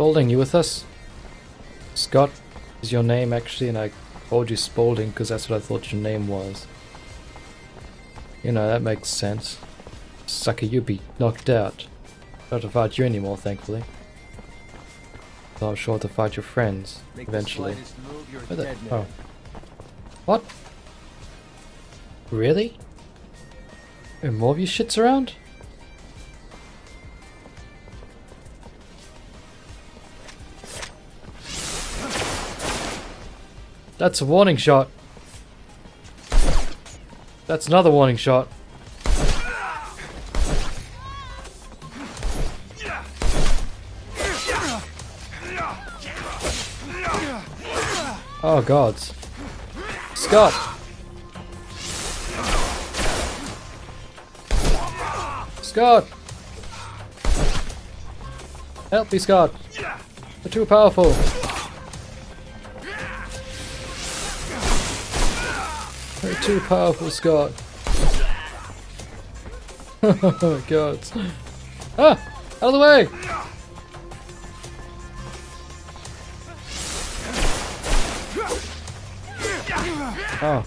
Spaulding, you with us? Scott is your name actually, and I called you Spaulding because that's what I thought your name was. You know, that makes sense. Sucker, you'd be knocked out. Not to fight you anymore, thankfully. So I'm sure to fight your friends, eventually. Oh. What? Really? Are more of you shits around? That's a warning shot. That's another warning shot. Oh gods. Scott! Scott! Help me, Scott! They're too powerful! They're too powerful, Scott! Oh god. Ah! Out of the way! Oh.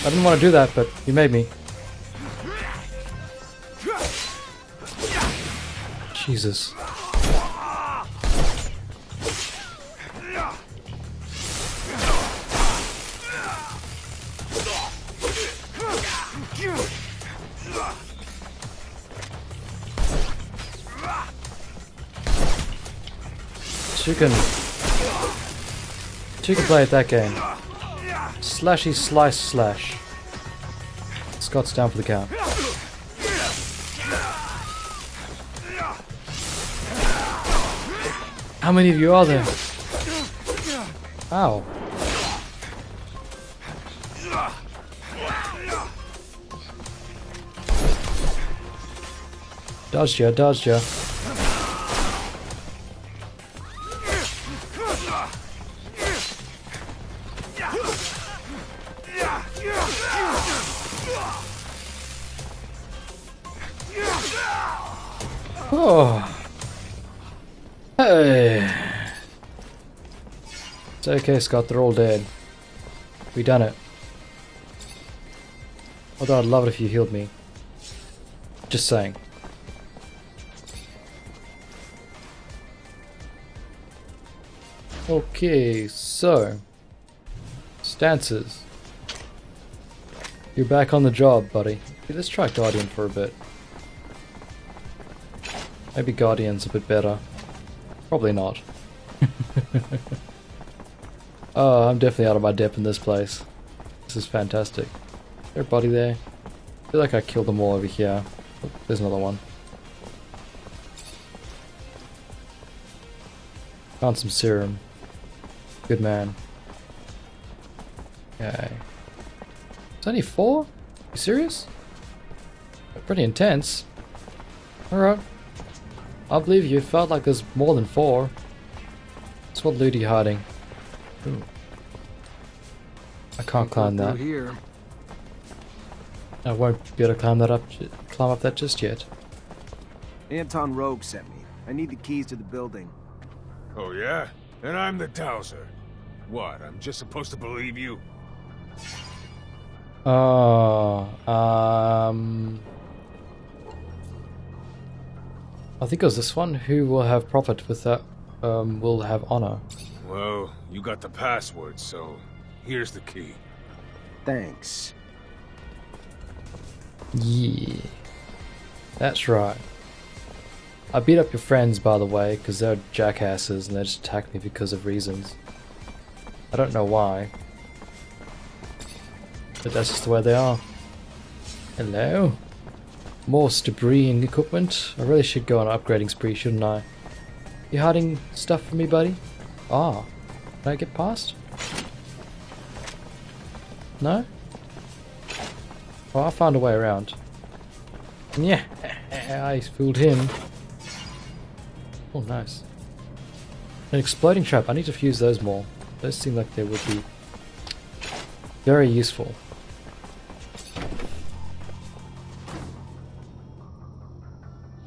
I didn't want to do that, but you made me. Jesus. You can play at that game. Slashy slice slash. Scott's down for the count. How many of you are there? Ow. Dodged ya, dodged ya. Oh. Hey. It's okay, Scott, they're all dead. We done it. Although I'd love it if you healed me. Just saying. Okay, so stances. You're back on the job, buddy. Let's try Guardian for a bit. Maybe Guardian's a bit better. Probably not. Oh, I'm definitely out of my depth in this place. This is fantastic. Is there a body there? I feel like I killed them all over here. Oh, there's another one. Found some serum. Good man. Okay. It's only 4? You serious? Pretty intense. Alright. I believe you. It felt like there's more than 4. That's what loot are you hiding? Ooh. I can't climb that. Here. I won't be able to climb up that just yet. Anton Rogue sent me. I need the keys to the building. Oh yeah? And I'm the Dowser. What, I'm just supposed to believe you? Oh, I think it was this one. Who will have profit with that? Will have honor. Well, you got the password, so here's the key. Thanks. Yeah, that's right. I beat up your friends, by the way, because they're jackasses and they just attacked me because of reasons. I don't know why. But that's just the way they are. Hello? More debris and equipment. I really should go on an upgrading spree, shouldn't I? You hiding stuff from me, buddy? Ah. Can I get past? No? Oh, I found a way around. Yeah, I fooled him. Oh, nice. An exploding trap. I need to fuse those more. Those seem like they would be very useful.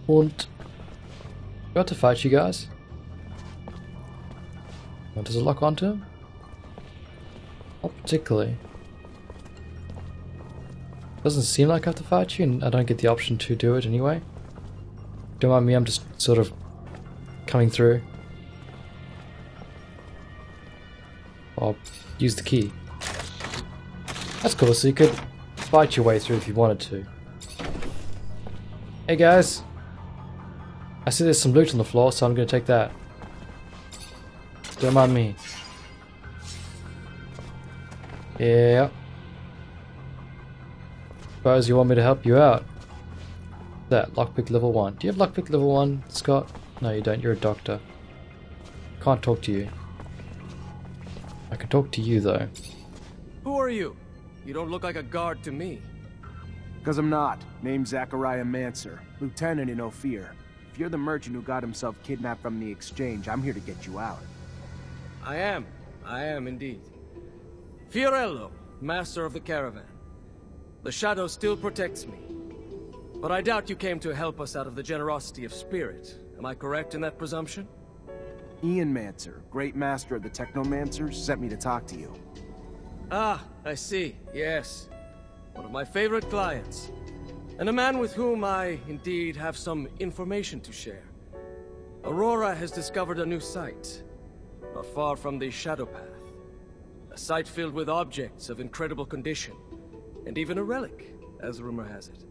Und Got to fight you guys. What does it lock onto him? Not particularly. Doesn't seem like I have to fight you, and I don't get the option to do it anyway. Don't mind me, I'm just sort of coming through. I'll use the key. That's cool, so you could fight your way through if you wanted to. Hey guys! I see there's some loot on the floor, so I'm gonna take that. Don't mind me. Yeah. Suppose you want me to help you out. That, lockpick level 1. Do you have lockpick level 1, Scott? No, you don't. You're a doctor. Can't talk to you. I can talk to you, though. Who are you? You don't look like a guard to me. Cause I'm not. Name's Zachariah Mancer, lieutenant in Ophir. If you're the merchant who got himself kidnapped from the exchange, I'm here to get you out. I am indeed. Fiorello, master of the caravan. The shadow still protects me. But I doubt you came to help us out of the generosity of spirit. Am I correct in that presumption? Ian Mancer, great master of the Technomancers, sent me to talk to you. Ah, I see. Yes. One of my favorite clients. And a man with whom I, indeed, have some information to share. Aurora has discovered a new site, not far from the Shadow Path. A site filled with objects of incredible condition, and even a relic, as rumor has it.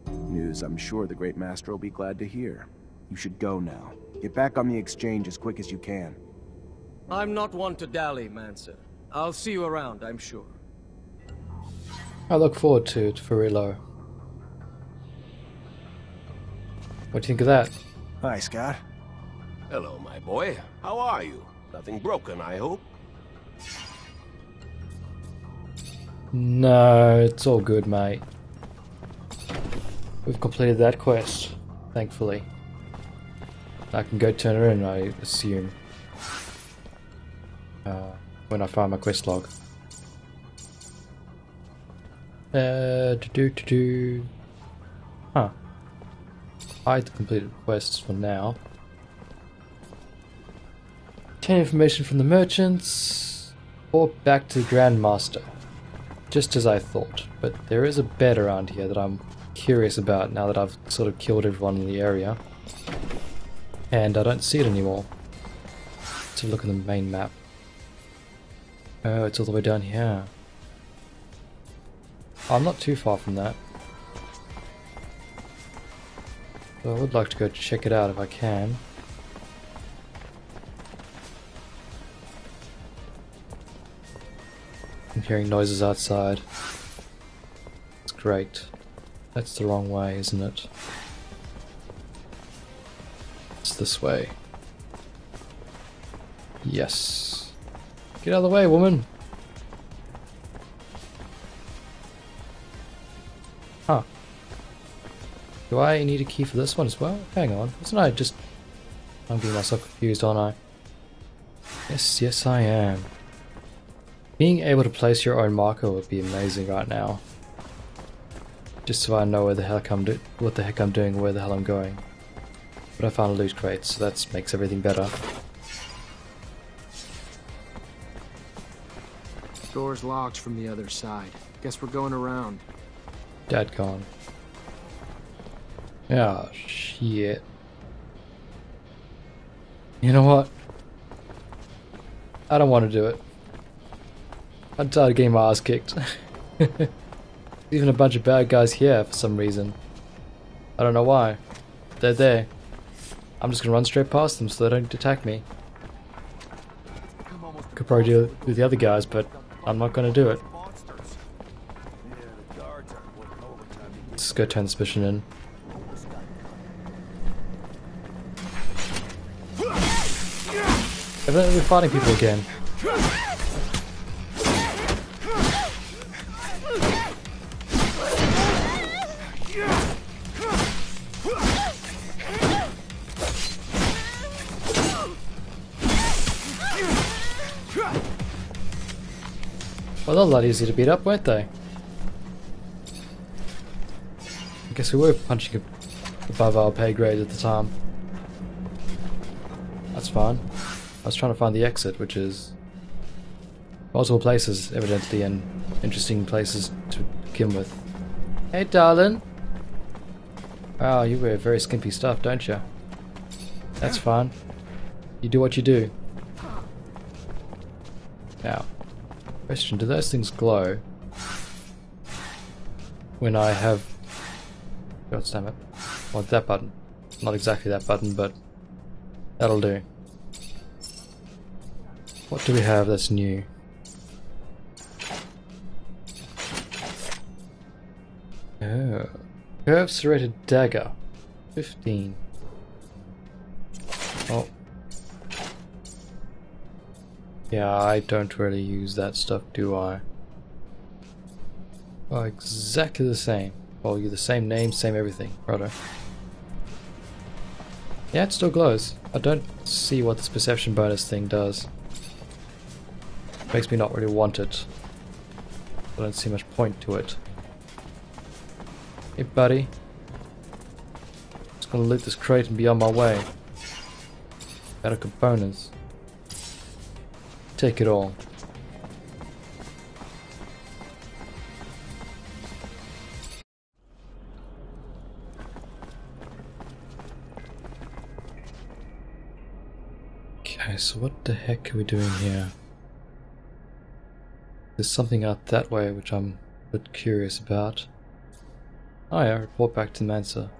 News I'm sure the great master will be glad to hear. You should go now. Get back on the exchange as quick as you can. I'm not one to dally, Mancer. I'll see you around, I'm sure. I look forward to it, for real. What do you think of that? Hi, Scott. Hello, my boy. How are you? Nothing broken, I hope? No, it's all good, mate. We've completed that quest, thankfully. I can go turn her in, I assume. When I find my quest log. Huh. Hide the completed quests for now. Obtain information from the merchants. Or back to the Grandmaster. Just as I thought. But there is a bed around here that I'm curious about now that I've sort of killed everyone in the area. And I don't see it anymore. Let's have a look at the main map. Oh, it's all the way down here. Oh, I'm not too far from that. So I would like to go check it out if I can. I'm hearing noises outside. It's great. That's the wrong way, isn't it? It's this way. Yes. Get out of the way, woman! Huh. Do I need a key for this one as well? Hang on. Wasn't I just... I'm getting myself confused, aren't I? Yes, I am. Being able to place your own marker would be amazing right now. Just so I know where the heck what the heck I'm doing, where the hell I'm going. But I found a loot crate, so that makes everything better. Door's locked from the other side. Guess we're going around. Dadgone. Oh, shit. You know what? I don't want to do it. I'm tired of getting my ass kicked. Even a bunch of bad guys here for some reason. I don't know why. They're there. I'm just gonna run straight past them so they don't attack me. Could probably do it with the other guys, but I'm not gonna do it. Let's go turn this mission in. Evidently we're fighting people again. Well, they're a lot easier to beat up, weren't they? I guess we were punching above our pay grade at the time. fine. I was trying to find the exit, which is multiple places, evidently, and interesting places to begin with. Hey, darling. Wow, you wear very skimpy stuff, don't you? That's fine. You do what you do. Now, question, do those things glow when I have... God damn it. Well, that button. Not exactly that button, but that'll do. What do we have that's new? Oh. Curved serrated dagger. 15. Oh. Yeah, I don't really use that stuff, do I? Oh, exactly the same. Well, you're the same name, same everything. Righto. Yeah, it still glows. I don't see what this perception bonus thing does. Makes me not really want it. I don't see much point to it. Hey, buddy. Just gonna loot this crate and be on my way. Out of components. Take it all. Okay, so what the heck are we doing here? There's something out that way which I'm a bit curious about. Oh yeah, report back to Mancer.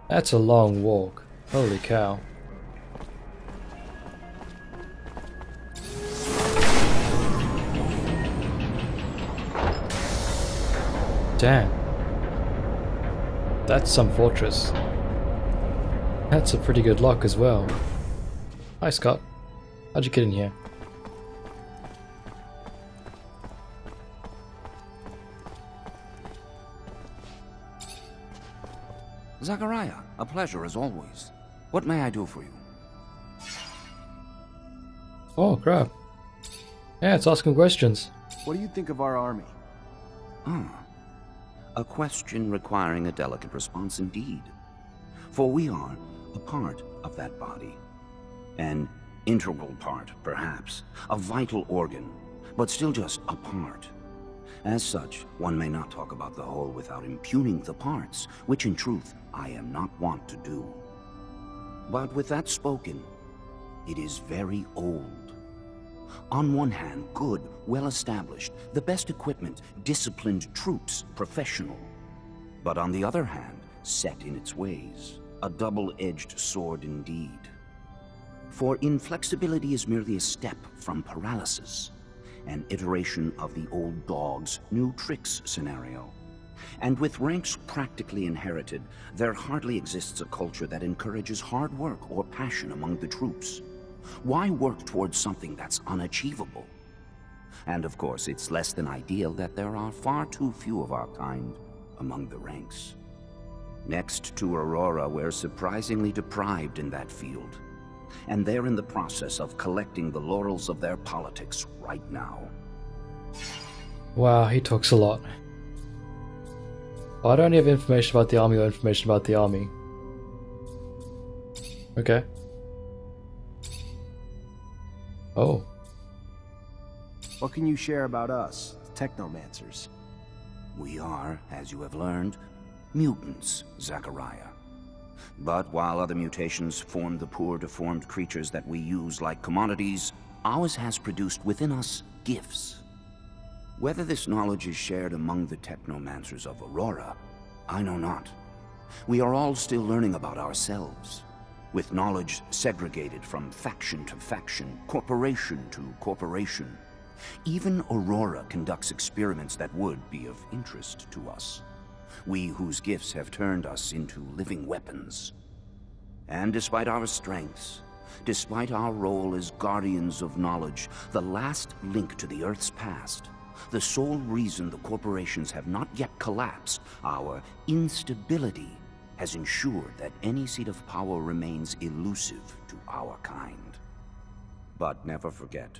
That's a long walk. Holy cow. Damn. That's some fortress. That's a pretty good lock as well. Hi Scott. How'd you get in here? Zachariah, a pleasure as always. What may I do for you? Oh crap. Yeah, it's asking questions. What do you think of our army? A question requiring a delicate response indeed. For we are a part of that body. An integral part, perhaps. A vital organ, but still just a part. As such, one may not talk about the whole without impugning the parts, which in truth I am not wont to do. But with that spoken, it is very old. On one hand, good, well-established, the best equipment, disciplined troops, professional. But on the other hand, set in its ways, a double-edged sword indeed. For inflexibility is merely a step from paralysis, an iteration of the old dog's new tricks scenario. And with ranks practically inherited, there hardly exists a culture that encourages hard work or passion among the troops. Why work towards something that's unachievable? And of course, it's less than ideal that there are far too few of our kind among the ranks. Next to Aurora, we're surprisingly deprived in that field. And they're in the process of collecting the laurels of their politics right now. Wow, he talks a lot. I don't have information about the army or information about the army. Okay. Oh. What can you share about us, the Technomancers? We are, as you have learned, mutants, Zachariah. But while other mutations form the poor, deformed creatures that we use like commodities, ours has produced within us gifts. Whether this knowledge is shared among the Technomancers of Aurora, I know not. We are all still learning about ourselves, with knowledge segregated from faction to faction, corporation to corporation. Even Aurora conducts experiments that would be of interest to us. We whose gifts have turned us into living weapons. And despite our strengths, despite our role as guardians of knowledge, the last link to the Earth's past, the sole reason the corporations have not yet collapsed, our instability has ensured that any seat of power remains elusive to our kind. But never forget,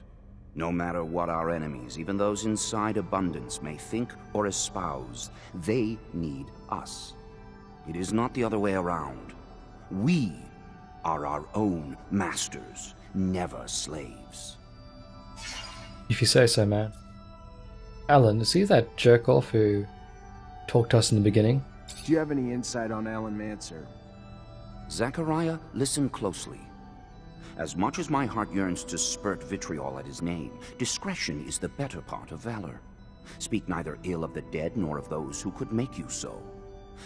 no matter what our enemies, even those inside abundance, may think or espouse, they need us. It is not the other way around. We are our own masters, never slaves. If you say so, man. Alan, is he that jerk-off who talked to us in the beginning? Do you have any insight on Alan Mancer? Zachariah, listen closely. As much as my heart yearns to spurt vitriol at his name, discretion is the better part of valor. Speak neither ill of the dead nor of those who could make you so.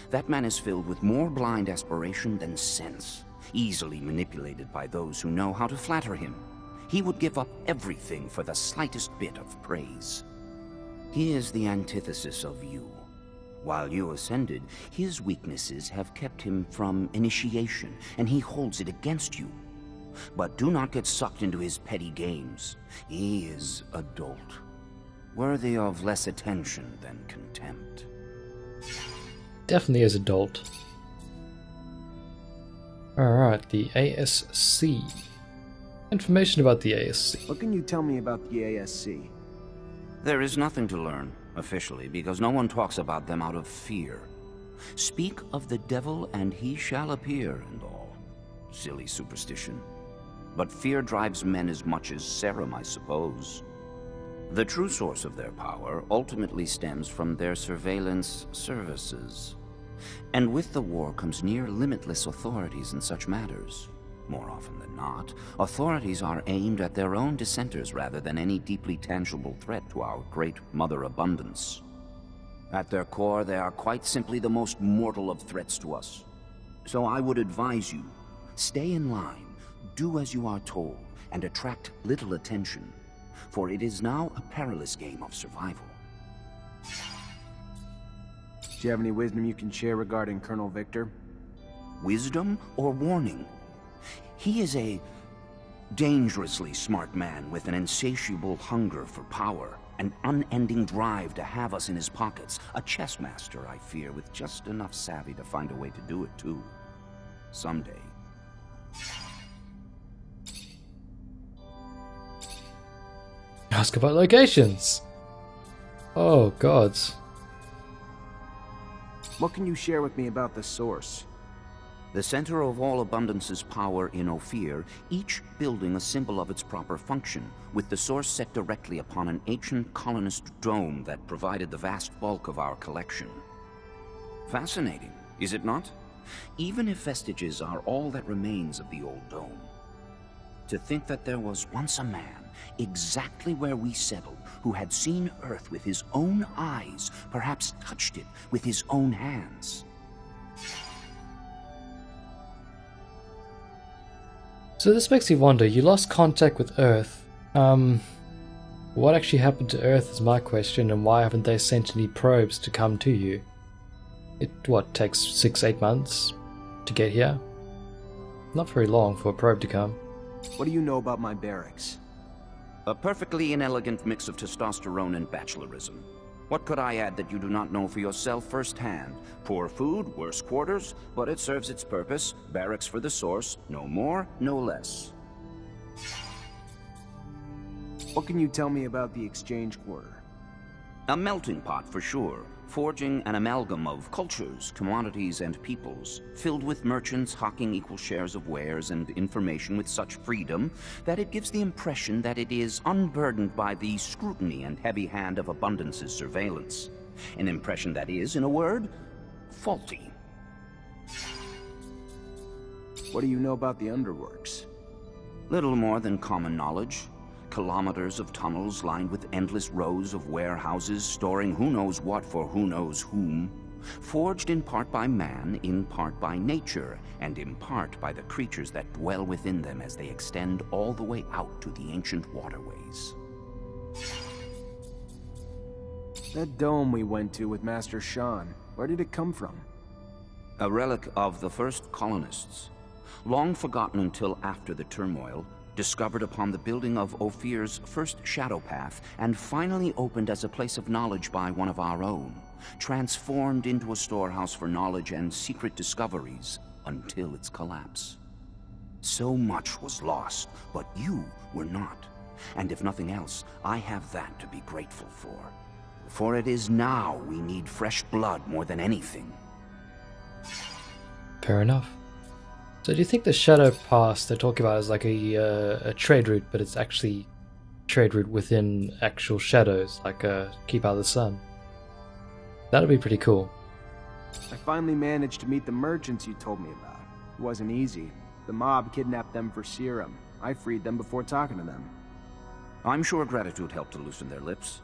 That man is filled with more blind aspiration than sense, easily manipulated by those who know how to flatter him. He would give up everything for the slightest bit of praise. He is the antithesis of you. While you ascended, his weaknesses have kept him from initiation, and he holds it against you. But do not get sucked into his petty games. He is a dolt, worthy of less attention than contempt. Definitely is a dolt. Alright, the ASC. Information about the ASC. What can you tell me about the ASC? There is nothing to learn, officially, because no one talks about them out of fear. Speak of the devil and he shall appear and all. Silly superstition. But fear drives men as much as serum, I suppose. The true source of their power ultimately stems from their surveillance services. And with the war comes near limitless authorities in such matters. More often than not, authorities are aimed at their own dissenters rather than any deeply tangible threat to our great Mother Abundance. At their core, they are quite simply the most mortal of threats to us. So I would advise you, stay in line, do as you are told, and attract little attention, for it is now a perilous game of survival. Do you have any wisdom you can share regarding Colonel Victor? Wisdom or warning? He is a dangerously smart man with an insatiable hunger for power, an unending drive to have us in his pockets, a chess master, I fear, with just enough savvy to find a way to do it too. Someday. Ask about locations! Oh, gods. What can you share with me about the source? The center of all Abundance's power in Ophir, each building a symbol of its proper function, with the source set directly upon an ancient colonist dome that provided the vast bulk of our collection. Fascinating, is it not? Even if vestiges are all that remains of the old dome. To think that there was once a man, exactly where we settled, who had seen Earth with his own eyes, perhaps touched it with his own hands. So this makes me wonder, you lost contact with Earth. What actually happened to Earth is my question, and why haven't they sent any probes to come to you? It, what, takes 6-8 months to get here? Not very long for a probe to come. What do you know about my barracks? A perfectly inelegant mix of testosterone and bachelorism. What could I add that you do not know for yourself firsthand? Poor food, worse quarters, but it serves its purpose. Barracks for the source, no more, no less. What can you tell me about the exchange quarter? A melting pot for sure, forging an amalgam of cultures, commodities, and peoples, filled with merchants hawking equal shares of wares and information with such freedom that it gives the impression that it is unburdened by the scrutiny and heavy hand of Abundance's surveillance. An impression that is, in a word, faulty. What do you know about the underworks? Little more than common knowledge. Kilometers of tunnels lined with endless rows of warehouses storing who knows what for who knows whom. Forged in part by man, in part by nature, and in part by the creatures that dwell within them as they extend all the way out to the ancient waterways. That dome we went to with Master Sean, where did it come from? A relic of the first colonists. Long forgotten until after the turmoil, discovered upon the building of Ophir's first shadow path, and finally opened as a place of knowledge by one of our own, transformed into a storehouse for knowledge and secret discoveries until its collapse. So much was lost, but you were not. And if nothing else, I have that to be grateful for. For it is now we need fresh blood more than anything. Fair enough. So do you think the Shadow Pass they're talking about is like a trade route, but it's actually trade route within actual shadows, like keep out of the sun? That'd be pretty cool. I finally managed to meet the merchants you told me about. It wasn't easy. The mob kidnapped them for serum. I freed them before talking to them. I'm sure gratitude helped to loosen their lips.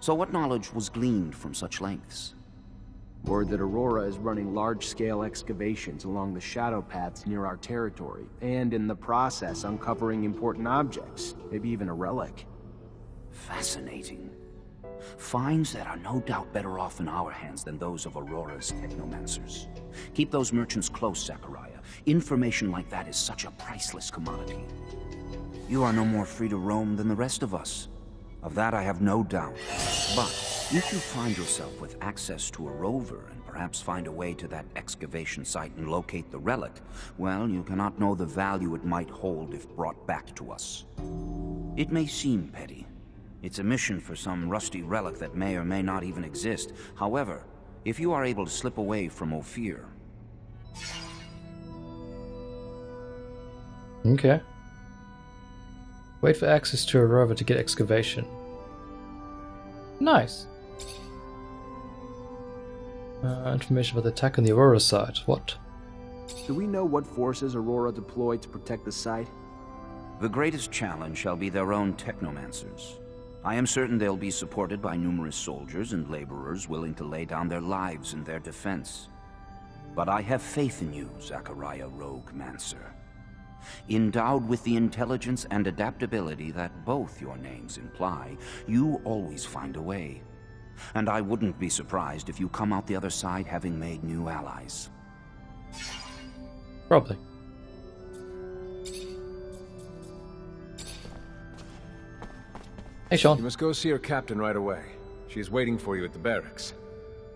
So what knowledge was gleaned from such lengths? Word that Aurora is running large-scale excavations along the shadow paths near our territory, and in the process uncovering important objects, maybe even a relic. Fascinating. Finds that are no doubt better off in our hands than those of Aurora's Technomancers. Keep those merchants close, Zachariah. Information like that is such a priceless commodity. You are no more free to roam than the rest of us. Of that I have no doubt. But if you find yourself with access to a rover and perhaps find a way to that excavation site and locate the relic, well, you cannot know the value it might hold if brought back to us. It may seem petty. It's a mission for some rusty relic that may or may not even exist. However, if you are able to slip away from Ophir... Okay. Wait for access to a rover to get excavation. Nice. Information about the attack on the Aurora site. What? Do we know what forces Aurora deployed to protect the site? The greatest challenge shall be their own Technomancers. I am certain they'll be supported by numerous soldiers and laborers willing to lay down their lives in their defense. But I have faith in you, Zachariah Rogue Mancer. Endowed with the intelligence and adaptability that both your names imply, you always find a way. And I wouldn't be surprised if you come out the other side having made new allies. Probably. Hey, Sean. You must go see her captain right away. She's waiting for you at the barracks.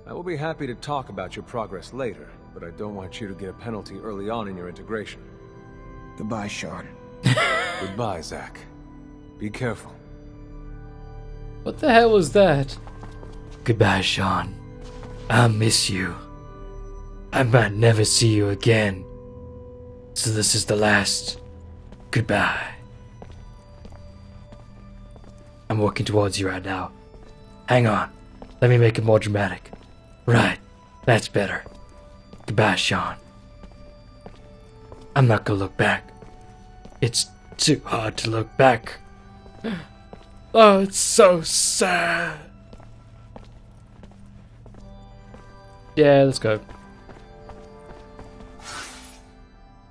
I will be happy to talk about your progress later, but I don't want you to get a penalty early on in your integration. Goodbye, Sean. Goodbye, Zach. Be careful. What the hell was that? Goodbye, Sean. I'll miss you. I might never see you again. So this is the last. Goodbye. I'm walking towards you right now. Hang on. Let me make it more dramatic. Right. That's better. Goodbye, Sean. I'm not gonna look back. It's too hard to look back. Oh, it's so sad. Yeah, let's go.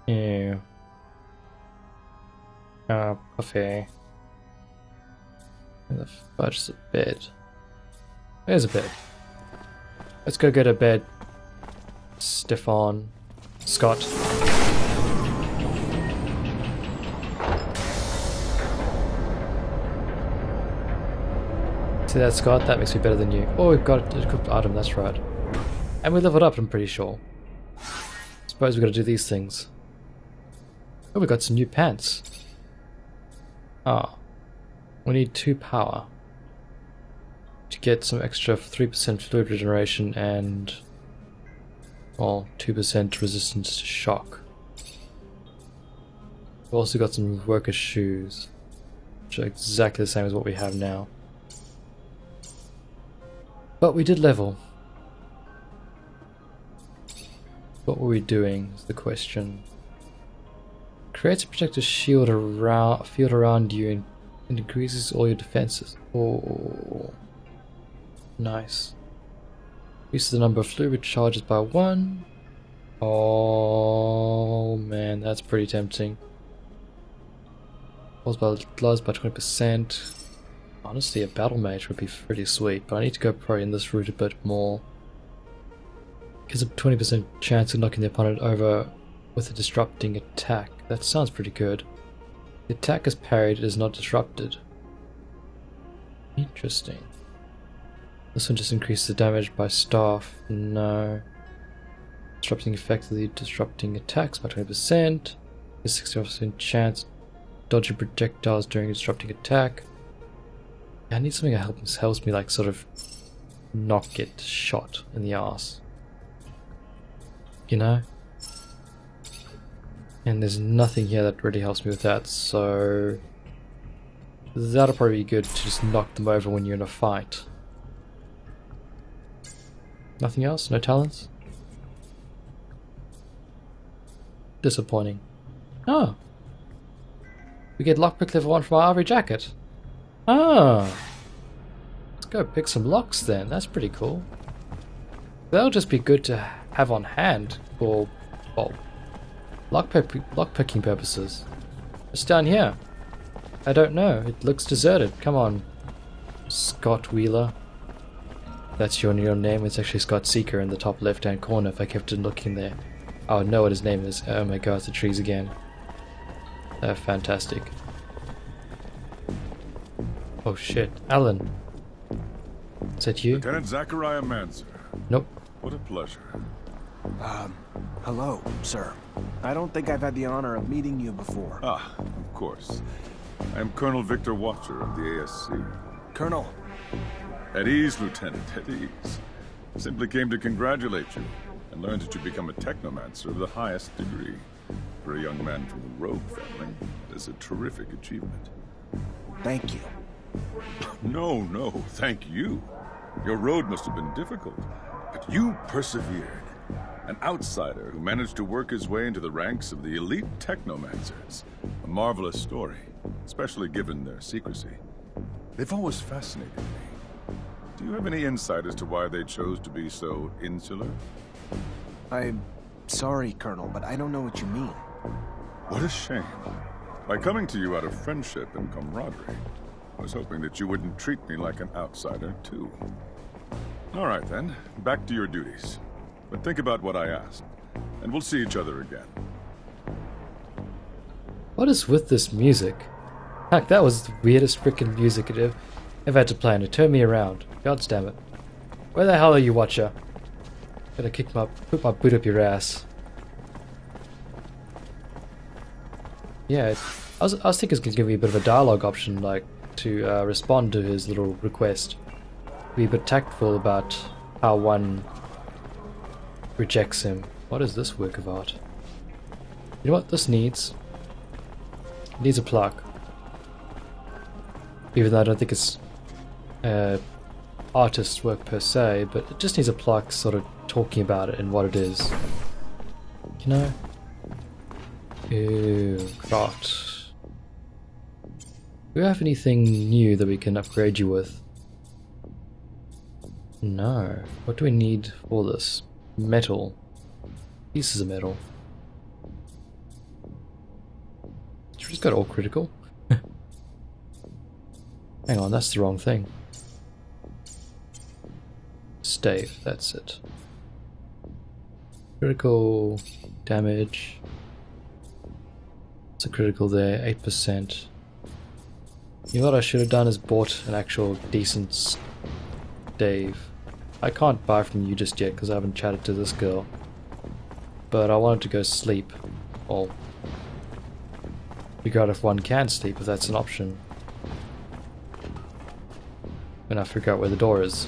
Yeah. Coffee. Where the fudge is a bed? There's a bed. Let's go get a bed. Stefan. Scott. See that, Scott? That makes me better than you. Oh, we've got a equipped item, that's right. And we leveled up, I'm pretty sure. Suppose we've got to do these things. Oh, we got some new pants. Ah. We need 2 power. To get some extra 3% fluid regeneration and... well, 2% resistance to shock. We've also got some worker shoes. Which are exactly the same as what we have now. But we did level. What were we doing is the question. Creates a protective shield around you and increases all your defenses. Oh, nice. Increases the number of fluid charges by 1. Oh man, that's pretty tempting. Gloves by 20%. Honestly, a battle mage would be pretty sweet, but I need to go probably in this route a bit more. Gives a 20% chance of knocking the opponent over with a disrupting attack. That sounds pretty good. The attack is parried, it is not disrupted. Interesting. This one just increases the damage by staff. No. Disrupting effectively, disrupting attacks by 20%. There's 60% chance dodging projectiles during a disrupting attack. I need something that helps me like sort of not get shot in the arse. You know? And there's nothing here that really helps me with that, so that'll probably be good to just knock them over when you're in a fight. Nothing else? No talents? Disappointing. Oh. We get lockpick level 1 from our ivory jacket. Ah. Let's go pick some locks then. That's pretty cool. That'll just be good to have on hand for, well, lockpicking purposes. What's down here? I don't know. It looks deserted. Come on, Scott Wheeler. That's your name. It's actually Scott Seeker in the top left-hand corner if I kept on looking there. I would know what his name is. Oh my god, it's the trees again. They're fantastic. Oh shit. Alan. Is that you? Lieutenant Zachariah Mancer. Nope. What a pleasure. Hello, sir. I don't think I've had the honor of meeting you before. Ah, of course. I am Colonel Victor Watcher of the ASC. Colonel. At ease, Lieutenant, at ease. Simply came to congratulate you and learn that you become a Technomancer of the highest degree. For a young man from the Rogue family, it is a terrific achievement. Thank you. No, thank you. Your road must have been difficult, but you persevered. An outsider who managed to work his way into the ranks of the elite Technomancers. A marvelous story, especially given their secrecy. They've always fascinated me. Do you have any insight as to why they chose to be so insular? I'm sorry, Colonel, but I don't know what you mean. What a shame. By coming to you out of friendship and camaraderie, I was hoping that you wouldn't treat me like an outsider, too. All right, then. Back to your duties. But think about what I asked, and we'll see each other again. What is with this music? Heck, that was the weirdest freaking music I've ever had to play, and it turned me around. God damn it. Where the hell are you, Watcher? Gonna put my boot up your ass. Yeah, I was thinking it's gonna give me a bit of a dialogue option, like, to respond to his little request. Be a bit tactful about how one rejects him. What is this work of art? You know what this needs? It needs a plaque. Even though I don't think it's artist's work per se, but it just needs a plaque sort of talking about it and what it is. You know? Ew, craft. Do we have anything new that we can upgrade you with? No. What do we need for this? Metal. Pieces of metal. Should we just go to all critical? Hang on, that's the wrong thing. Stave, that's it. Critical damage. It's a critical there, 8%. You know what I should have done is bought an actual decent stave. I can't buy from you just yet because I haven't chatted to this girl. But I wanted to go sleep. Or figure out if one can sleep, if that's an option. When I figure out where the door is.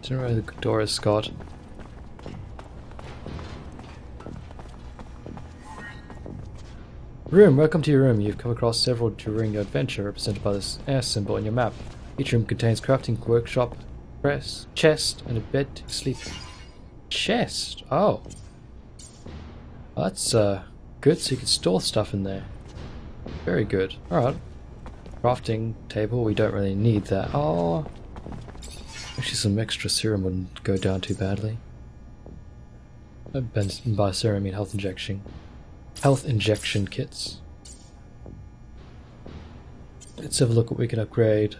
Do you know where the door is, Scott? Room, welcome to your room. You've come across several during your adventure, represented by this S symbol on your map. Each room contains crafting workshop, press, chest, and a bed to sleep. Chest? Oh. Well, that's good, so you can store stuff in there. Very good. Alright. Crafting table, we don't really need that. Oh. Actually, some extra serum wouldn't go down too badly. By serum, I mean health injection. Health injection kits. Let's have a look what we can upgrade.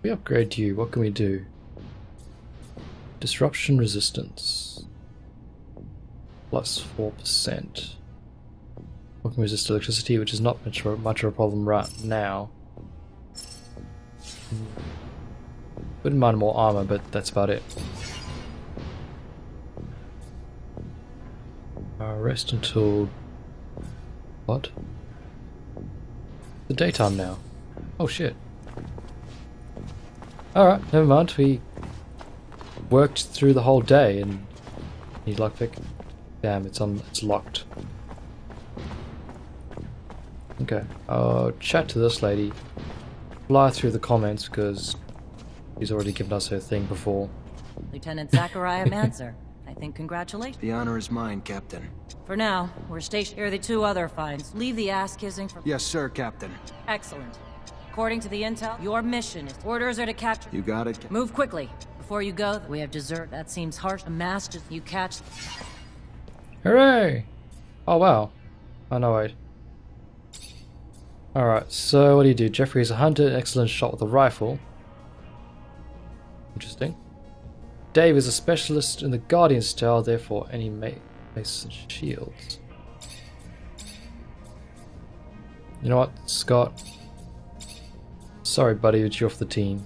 We upgrade you, what can we do? Disruption resistance. Plus 4%. What can resist electricity, which is not much of a problem right now. Wouldn't mind more armor, but that's about it. Rest until... what? The daytime now. Oh shit. Alright, never mind. We worked through the whole day and need lockpick. Damn, it's locked. Okay, I'll chat to this lady. Fly through the comments because she's already given us her thing before. Lieutenant Zachariah Mancer. I think congratulations. The honor is mine, Captain. For now, we're stationed here. The two other finds. Leave the ass-kissing for... Yes, sir, Captain. Excellent. According to the intel, your mission is... Orders are to capture... You got it? Move quickly. Before you go, we have dessert. That seems harsh. A mass just... You catch... Hooray! Oh, wow. Oh, no, wait. Alright, so what do? Jeffrey is a hunter, an excellent shot with a rifle. Interesting. Dave is a specialist in the Guardian style, therefore any mace and shields. You know what, Scott? Sorry, buddy, but you're off the team.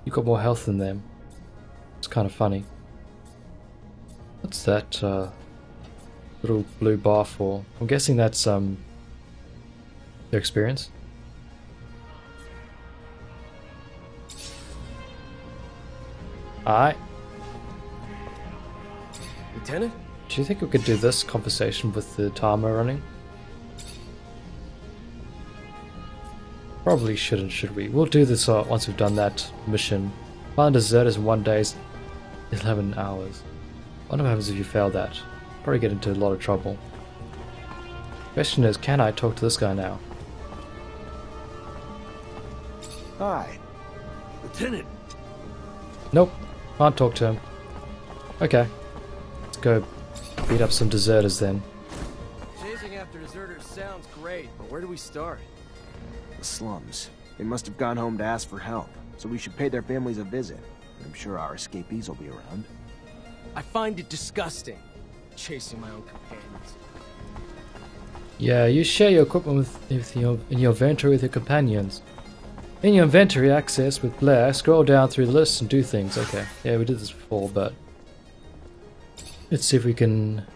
You got more health than them. It's kind of funny. What's that little blue bar for? I'm guessing that's their experience. Alright. Lieutenant? Do you think we could do this conversation with the timer running? Probably shouldn't, should we? We'll do this once we've done that mission. Find deserters in 1 day, 11 hours. What happens if you fail that? Probably get into a lot of trouble. Question is, can I talk to this guy now? Hi. Lieutenant! Nope, can't talk to him. Okay, let's go beat up some deserters then. Chasing after deserters sounds great, but where do we start? The slums. They must have gone home to ask for help, so we should pay their families a visit. I'm sure our escapees will be around. I find it disgusting, chasing my own companions. Yeah, you share your equipment in your inventory with your companions. In your inventory access with Blair, scroll down through the list and do things. Okay, yeah, we did this before, but let's see if we can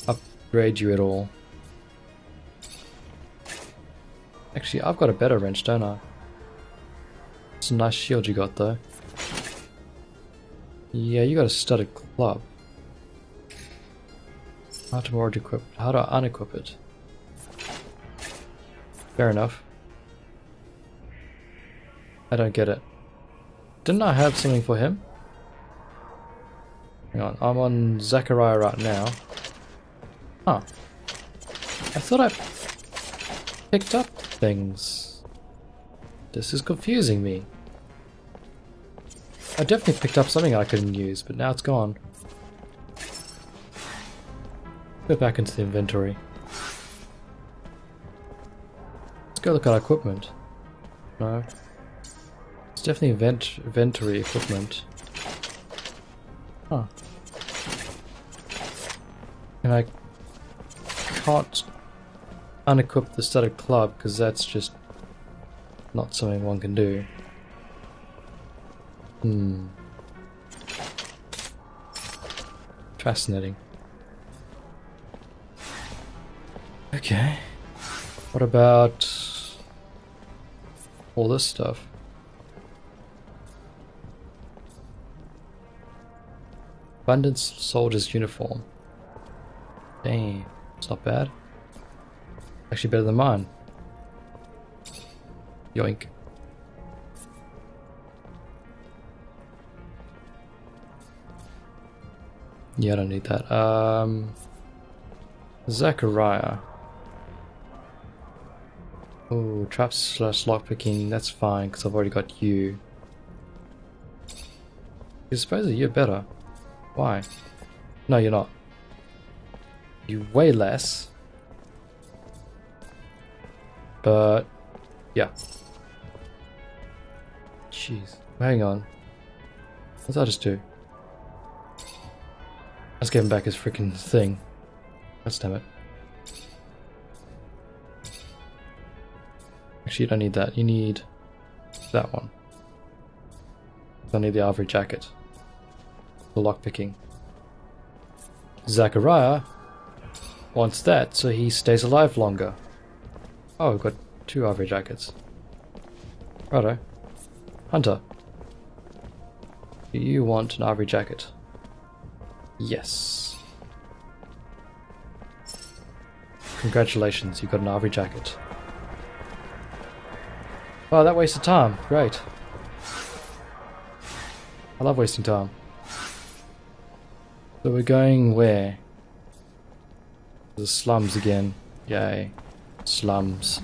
upgrade you at all. Actually, I've got a better wrench, don't I? It's a nice shield you got, though. Yeah, you got a studded club. How to already equip it? How to unequip it? Fair enough. I don't get it. Didn't I have something for him? Hang on, I'm on Zachariah right now. Huh. I thought I picked up things. This is confusing me. I definitely picked up something I couldn't use, but now it's gone. Go back into the inventory. Let's go look at our equipment. No. It's definitely inventory equipment. Huh. And I can't unequip the studded club because that's just not something one can do. Fascinating. Okay. What about all this stuff? Abundance soldier's uniform. Damn, it's not bad. Actually better than mine. Yoink. Yeah, I don't need that. Zachariah. Oh, traps slash lockpicking, that's fine because I've already got you. I suppose that you're better. Why? No, you're not. You weigh less. But, yeah. Jeez. Hang on. What did I just do? Let's give him back his freaking thing. God damn it. Actually, you don't need that. You need that one. I need the ivory jacket. The lockpicking. Zachariah wants that, so he stays alive longer. Oh, we've got 2 ivory jackets. Righto. Hunter. Do you want an ivory jacket? Yes. Congratulations, you got an Ivory jacket. Oh, that wasted time. Great. I love wasting time. So we're going where? The slums again. Yay. Slums.